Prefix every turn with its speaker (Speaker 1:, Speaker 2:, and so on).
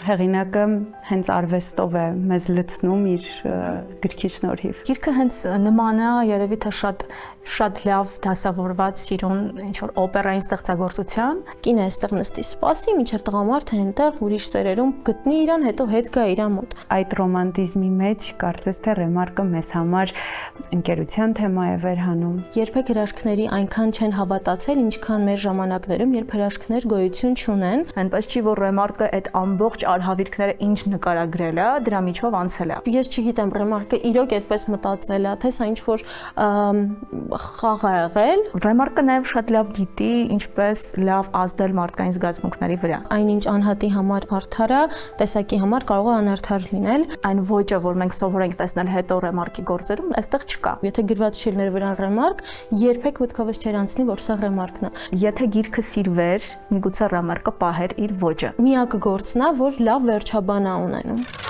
Speaker 1: Հեղինակը հենց արվեստով է մեզ լցնում իր գրքի շնորհիվ։
Speaker 2: Գիրքը հենց նման է, երևի թե շատ լավ դասավորված սիրուն ինչ-որ օպերային ստեղծագործության։
Speaker 3: Կինը այստեղ նստի սպասի, մինչև տղամարդը այնտեղ ուրիշ սերերում գտնի իրան, հետո հետ գա իր մոտ։
Speaker 1: Այդ ռոմանտիզմի մեջ կարծես թե Ռեմարկը մեզ համար ընկերության թեմա է վերհանում։
Speaker 3: Երբեք հրաշքների այնքան չեն հավատացել, ինչքան մեր ժամանակներում, երբ հրաշքներ գոյություն չունեն։
Speaker 2: Այնպես չի, որ Ռեմարկը այդ ամբողջ արհավիրքները ինչ նկարագրել է, դրա միջով անցել է։
Speaker 3: Ես չգիտեմ, Ռեմարկը իրոք այդպես մտածել է, թե սա ինչ-որ խաղ է եղել։
Speaker 2: Ռեմարկը նաև շատ լավ գիտի ինչպես լավ ազդել մարդկային զգացմունքների վրա։
Speaker 3: Այնինչ անհատի համար արդար է, տեսակի համար կարող է անարդար լինել։
Speaker 2: Այն ոճը, որ մենք սովոր ենք տեսնել հետո Ռեմարկի գործերում, այստեղ չկա։
Speaker 3: Եթե գրված չէր մեր վրա Ռեմարկ, երբեք մտքովս չէր անցնի, որ սա Ռեմարկն է։
Speaker 2: Եթե գիրքը սիրվեր, միգուցե Ռեմարկը պահեր իր ոճը։
Speaker 3: Միակ գործն է, որ լավ վերջաբան է ունենում։